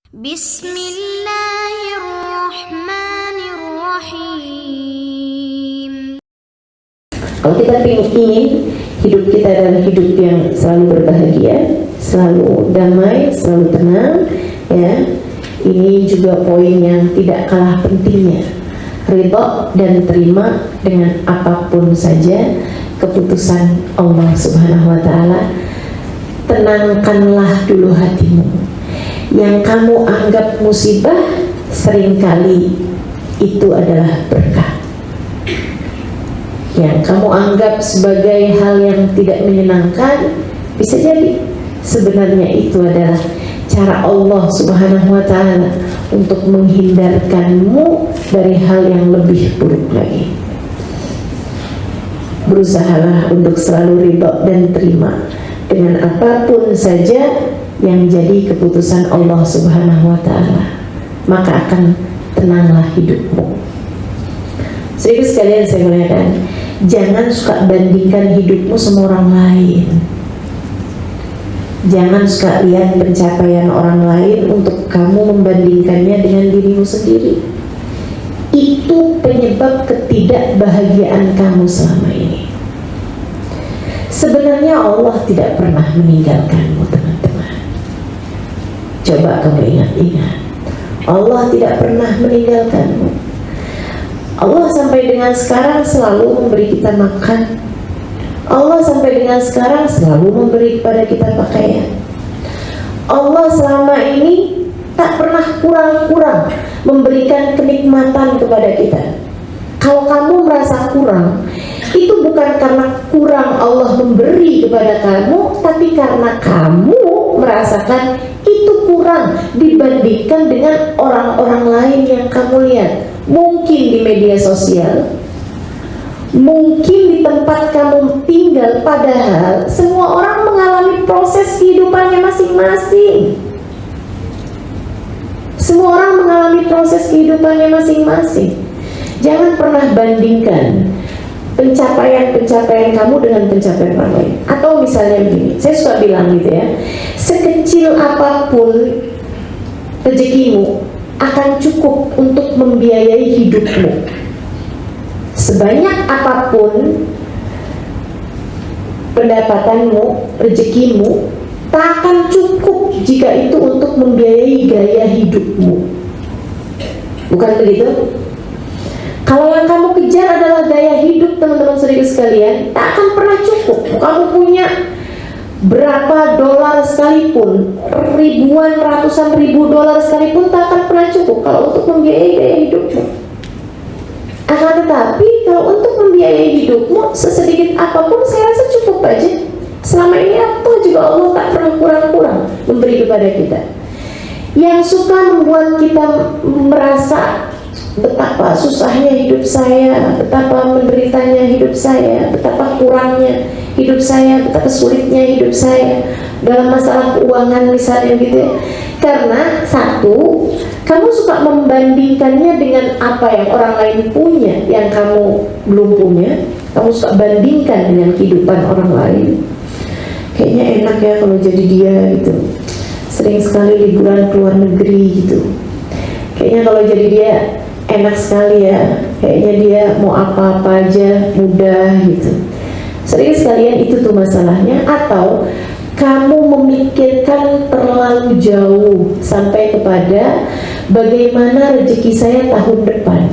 Bismillahirrahmanirrahim. Kalau kita ingin hidup kita adalah hidup yang selalu berbahagia, selalu damai, selalu tenang, ya. Ini juga poin yang tidak kalah pentingnya. Ridha dan terima dengan apapun saja keputusan Allah Subhanahu wa taala. Tenangkanlah dulu hatimu. Yang kamu anggap musibah seringkali itu adalah berkah. Yang kamu anggap sebagai hal yang tidak menyenangkan, bisa jadi sebenarnya itu adalah cara Allah Subhanahu wa ta'ala untuk menghindarkanmu dari hal yang lebih buruk lagi. Berusahalah untuk selalu ridha dan terima dengan apapun saja yang jadi keputusan Allah Subhanahu wa ta'ala, maka akan tenanglah hidupmu. Jadi sekalian saya muliakan, jangan suka bandingkan hidupmu sama orang lain. Jangan suka lihat pencapaian orang lain untuk kamu membandingkannya dengan dirimu sendiri. Itu penyebab ketidakbahagiaan kamu selama ini. Sebenarnya Allah tidak pernah meninggalkanmu, teman-teman. Coba kamu ingat-ingat, Allah tidak pernah meninggalkanmu. Allah sampai dengan sekarang selalu memberi kita makan. Allah sampai dengan sekarang selalu memberi kepada kita pakaian. Allah selama ini tak pernah kurang-kurang memberikan kenikmatan kepada kita. Kalau kamu merasa kurang, itu bukan karena kurang Allah memberi kepada kamu, tapi karena kamu merasakan itu kurang dibandingkan dengan orang-orang lain yang kamu lihat. Mungkin di media sosial, mungkin di tempat kamu tinggal, padahal semua orang mengalami proses kehidupannya masing-masing. Semua orang mengalami proses kehidupannya masing-masing. Jangan pernah bandingkan pencapaian-pencapaian kamu dengan pencapaian orang lain. Atau misalnya begini, saya suka bilang gitu ya, sekecil apapun rezekimu akan cukup untuk membiayai hidupmu. Sebanyak apapun pendapatanmu, rezekimu, tak akan cukup jika itu untuk membiayai gaya hidupmu. Bukan begitu? Kalau yang kamu kejar adalah gaya hidup, teman-teman saudara sekalian, tak akan pernah cukup. Kamu punya berapa dolar sekalipun, ribuan, ratusan ribu dolar sekalipun, tak akan pernah cukup kalau untuk membiayai gaya hidupmu. Akan tetapi kalau untuk membiayai hidupmu sesedikit apapun, saya rasa cukup aja. Selama ini apa juga Allah tak pernah kurang-kurang memberi kepada kita. Yang suka membuat kita merasa betapa susahnya hidup saya, betapa menderitanya hidup saya, betapa kurangnya hidup saya, betapa sulitnya hidup saya dalam masalah keuangan misalnya gitu ya. Karena satu, kamu suka membandingkannya dengan apa yang orang lain punya yang kamu belum punya. Kamu suka bandingkan dengan kehidupan orang lain. Kayaknya enak ya kalau jadi dia gitu, sering sekali liburan ke luar negeri gitu. Kayaknya kalau jadi dia enak sekali ya, kayaknya dia mau apa-apa aja mudah gitu. Sering sekalian itu tuh masalahnya. Atau kamu memikirkan terlalu jauh sampai kepada bagaimana rezeki saya tahun depan.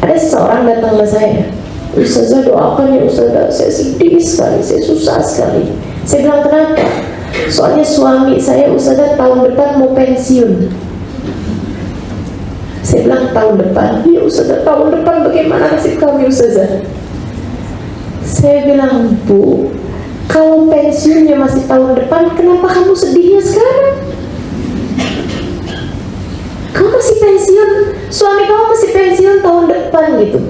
Ada seseorang datang ke saya, "Ustazah, doakan ya Ustazah, saya sedih sekali, saya susah sekali." Saya bilang, "Kenapa?" "Soalnya suami saya Ustazah tahun depan mau pensiun." Saya bilang, "Tahun depan?" "Iya Ustazah, tahun depan, bagaimana nasib kami Ustazah?" Saya bilang, "Bu, kalau pensiunnya masih tahun depan, kenapa kamu sedihnya sekarang? Kamu masih pensiun, suami kamu masih pensiun tahun depan gitu."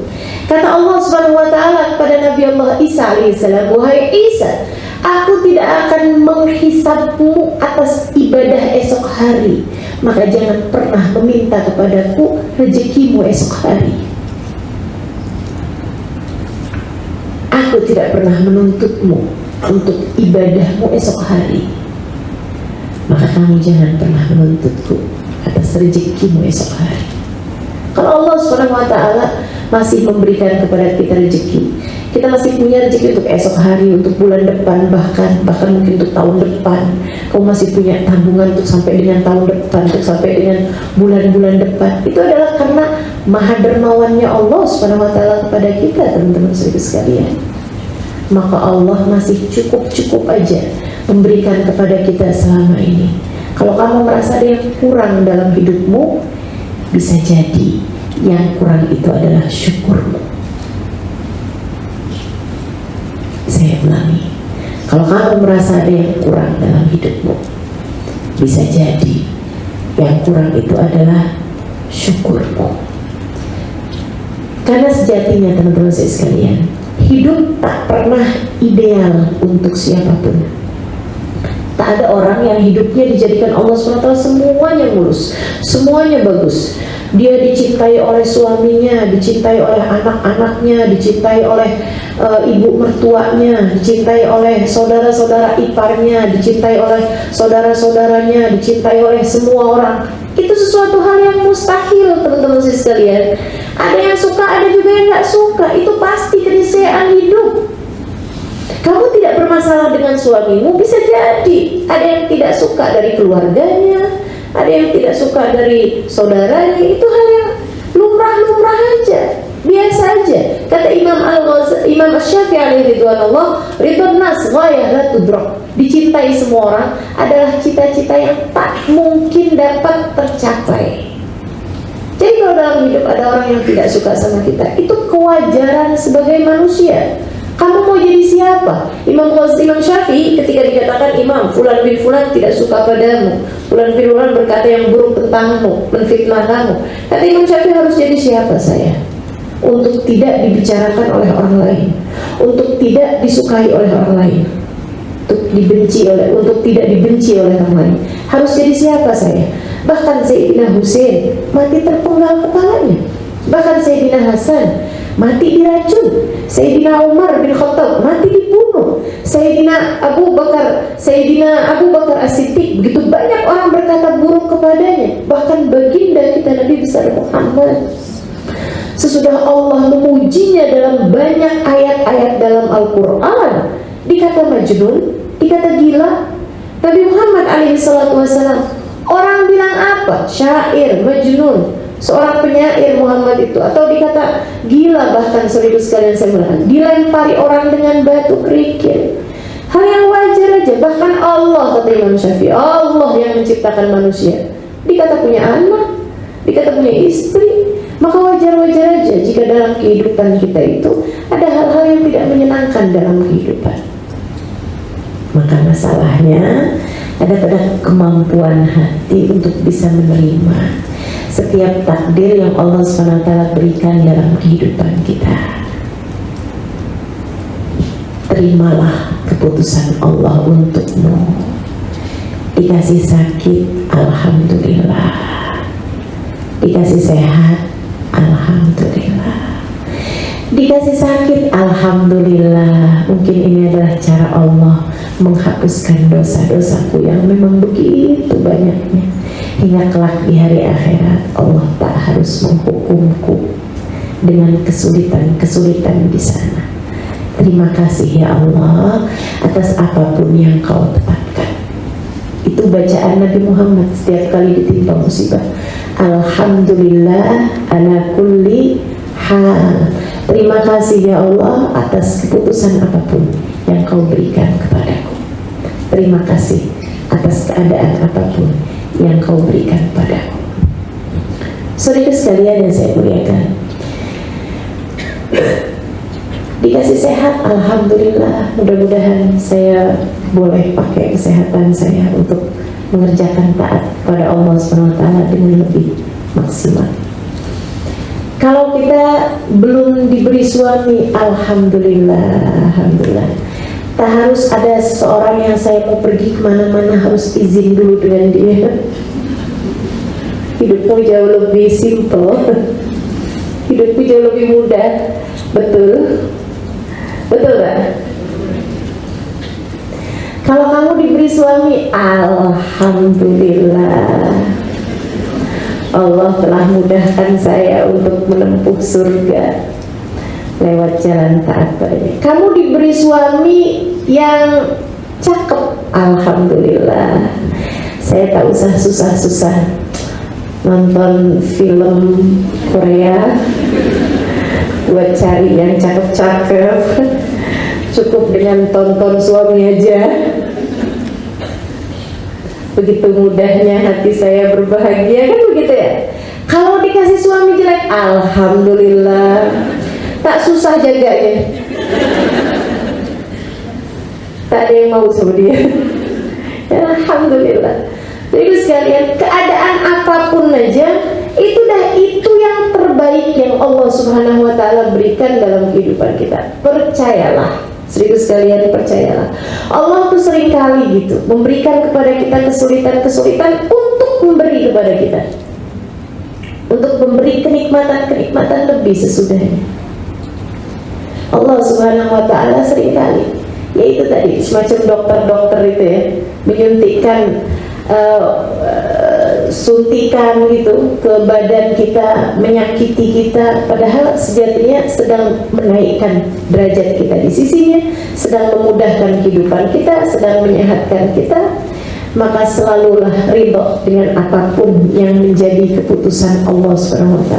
Kata Allah Subhanahu wa ta'ala kepada Nabi Allah Isa alaihissalam, "Wahai Isa, aku tidak akan menghisabmu atas ibadah esok hari, maka jangan pernah meminta kepadaku rezekimu esok hari. Aku tidak pernah menuntutmu untuk ibadahmu esok hari. maka kamu jangan pernah menuntutku atas rezekimu esok hari. Kalau Allah SWT masih memberikan kepada kita rezeki, kita masih punya rezeki untuk esok hari, untuk bulan depan, bahkan mungkin untuk tahun depan. Kamu masih punya tabungan untuk sampai dengan tahun depan, untuk sampai dengan bulan-bulan depan. Itu adalah karena maha dermawannya Allah SWT kepada kita, teman-teman sekalian. Maka Allah masih cukup aja memberikan kepada kita selama ini. Kalau kamu merasa ada yang kurang dalam hidupmu, bisa jadi yang kurang itu adalah syukurmu. Saya ulangi, kalau kamu merasa ada yang kurang dalam hidupmu, bisa jadi yang kurang itu adalah syukurmu. Karena sejatinya teman-teman saya sekalian, hidup tak pernah ideal untuk siapapun. Tak ada orang yang hidupnya dijadikan Allah SWT semuanya mulus, semuanya bagus. Dia dicintai oleh suaminya, dicintai oleh anak-anaknya, dicintai oleh ibu mertuanya, dicintai oleh saudara-saudara iparnya, dicintai oleh saudara-saudaranya, dicintai oleh semua orang. Itu sesuatu hal yang mustahil, teman-teman sekalian. Ada yang suka, ada juga yang gak suka. Itu pasti keniscayaan hidup. Kamu tidak bermasalah dengan suamimu, bisa jadi ada yang tidak suka dari keluarganya, ada yang tidak suka dari saudaranya. Itu hal yang lumrah aja, biasa aja. Kata Imam Asy-Syafi'i alaihi ridwanullah, ridwan nas ghayah la tudrak. Dicintai semua orang adalah cita-cita yang tak mungkin dapat tercapai. Jadi kalau dalam hidup ada orang yang tidak suka sama kita, itu kewajaran sebagai manusia. Kamu mau jadi siapa? Imam Syafi'i ketika dikatakan imam fulan bin fulan tidak suka padamu, fulan bin fulan berkata yang buruk tentangmu, menfitnah kamu, kata Imam Syafi'i harus jadi siapa saya? Untuk tidak dibicarakan oleh orang lain, untuk tidak disukai oleh orang lain, untuk tidak dibenci oleh orang lain. Harus jadi siapa saya? Bahkan Sayyidina Husain mati terpenggal kepalanya, bahkan Sayyidina Hasan mati diracun, Sayyidina Umar bin Khattab mati dibunuh, Sayyidina Abu Bakar As-Siddiq, begitu banyak orang berkata buruk kepadanya. Bahkan baginda kita Nabi besar Muhammad, sesudah Allah memujinya dalam banyak ayat-ayat dalam Al-Quran, dikata majnun, dikata gila. Nabi Muhammad alaihi salatu wassalam, orang bilang apa? Syair, majnun, seorang penyair Muhammad itu, atau dikata gila. Bahkan saudara sekalian saya bilang, dilempari orang dengan batu kerikil, hal yang wajar aja. Bahkan Allah, kata Imam Syafi'i, Allah yang menciptakan manusia, dikata punya anak, dikata punya istri. Maka wajar-wajar aja jika dalam kehidupan kita itu ada hal-hal yang tidak menyenangkan dalam kehidupan. Maka masalahnya ada pada kemampuan hati untuk bisa menerima setiap takdir yang Allah SWT berikan dalam kehidupan kita. Terimalah keputusan Allah untukmu. Dikasih sakit, alhamdulillah. Dikasih sehat, alhamdulillah. Dikasih sakit, alhamdulillah. Mungkin ini adalah cara Allah menghapuskan dosa-dosaku yang memang begitu banyaknya, hingga kelak di hari akhirat Allah tak harus menghukumku dengan kesulitan-kesulitan di sana. Terima kasih ya Allah atas apapun yang Kau tetapkan. Itu bacaan Nabi Muhammad setiap kali ditimpa musibah. Alhamdulillah ala kulli hal. Terima kasih ya Allah atas keputusan apapun yang Kau berikan kepadaku. Terima kasih atas keadaan apapun yang Kau berikan padaku. Saudara sekalian yang saya muliakan, dikasih sehat, alhamdulillah. Mudah-mudahan saya boleh pakai kesehatan saya untuk mengerjakan taat pada Allah SWT dengan lebih maksimal. Kalau kita belum diberi suami, alhamdulillah, alhamdulillah. Tak harus ada seseorang yang saya mau pergi kemana-mana harus izin dulu dengan dia. Hidupmu jauh lebih simple, hidupmu jauh lebih mudah. Betul? Betul gak? Kalau kamu diberi suami, alhamdulillah, Allah telah mudahkan saya untuk menempuh surga lewat jalan taat padanya. Kamu diberi suami yang cakep, alhamdulillah, saya tak usah susah-susah nonton film Korea buat cari yang cakep-cakep. Cukup dengan tonton suami aja. Begitu mudahnya hati saya berbahagia, kan begitu ya. Kalau dikasih suami jelek, alhamdulillah, tak susah jaganya. Tak ada yang mau sama dia. Ya, alhamdulillah. Jadi sekalian, keadaan apapun aja, itu yang terbaik yang Allah Subhanahu wa Ta'ala berikan dalam kehidupan kita. Percayalah. Seribu sekalian, percayalah, Allah tuh sering kali gitu memberikan kepada kita kesulitan-kesulitan untuk memberi kepada kita, untuk memberi kenikmatan-kenikmatan lebih sesudahnya. Allah Subhanahu wa Ta'ala sering kali, yaitu tadi semacam dokter-dokter itu ya, menyuntikkan suntikan gitu ke badan kita, menyakiti kita, padahal sejatinya sedang menaikkan derajat kita di sisinya, sedang memudahkan kehidupan kita, sedang menyehatkan kita. Maka selalulah ridho dengan apapun yang menjadi keputusan Allah SWT.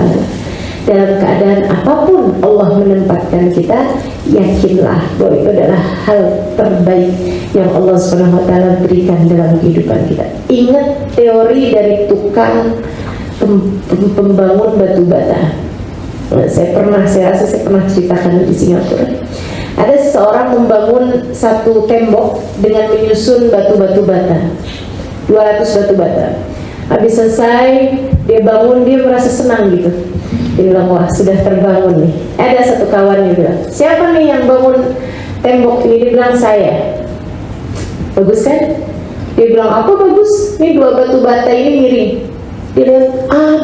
Dalam keadaan apapun Allah menempatkan kita, yakinlah bahwa itu adalah hal terbaik yang Allah SWT berikan dalam kehidupan kita. Ingat teori dari tukang pembangun batu bata. Saya rasa saya pernah ceritakan di Singapura. Ada seseorang membangun satu tembok dengan menyusun batu-batu bata, 200 batu bata. Habis selesai dia bangun, dia merasa senang gitu. Dia bilang, wah sudah terbangun nih. Ada satu kawannya bilang, siapa nih yang bangun tembok ini? Dia bilang, saya. Bagus kan? Dia bilang, apa bagus? Ini 2 batu bata ini miring. Dia bilang,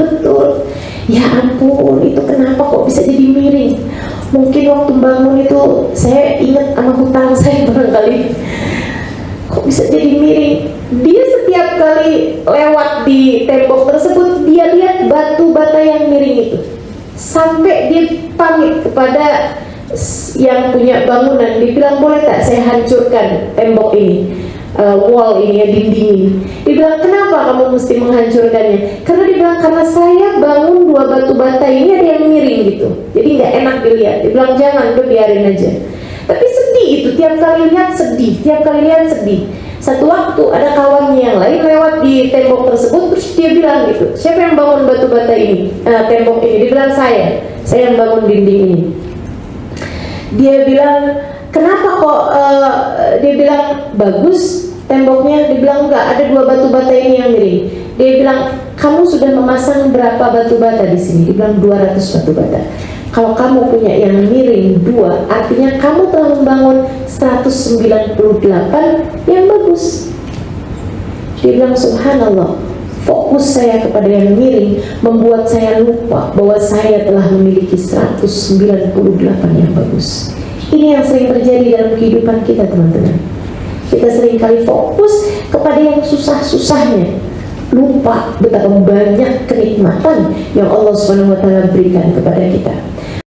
betul. Ya ampun, itu kenapa kok bisa jadi miring? Mungkin waktu bangun itu saya ingat sama hutang saya barangkali. Kok bisa jadi miring? Dia setiap kali lewat di tembok tersebut, dia lihat batu bata yang miring itu. Sampai dia pamit kepada yang punya bangunan, dia bilang, boleh tak saya hancurkan tembok ini, wall ini ya, dinding ini. Dia bilang, kenapa kamu mesti menghancurkannya? Karena dia bilang, karena saya bangun 2 batu bata ini ada yang miring gitu, jadi nggak enak dilihat. Dia bilang, jangan, udah biarin aja. Tapi sedih itu, tiap kali lihat sedih. Satu waktu ada kawannya yang lain lewat di tembok tersebut, terus dia bilang gitu, siapa yang bangun batu bata ini, tembok ini? Dia bilang, saya yang bangun dinding ini. Dia bilang, kenapa kok? Dia bilang, bagus temboknya. Dia bilang, enggak, ada 2 batu bata ini yang miring. Dia bilang, kamu sudah memasang berapa batu bata di sini? Dia bilang, 200 batu bata. Kalau kamu punya yang miring 2, artinya kamu telah membangun 198 yang bagus. Dia bilang, subhanallah, fokus saya kepada yang miring membuat saya lupa bahwa saya telah memiliki 198 yang bagus. Ini yang sering terjadi dalam kehidupan kita, teman-teman. Kita sering kali fokus kepada yang susah-susahnya, lupa betapa banyak kenikmatan yang Allah SWT berikan kepada kita.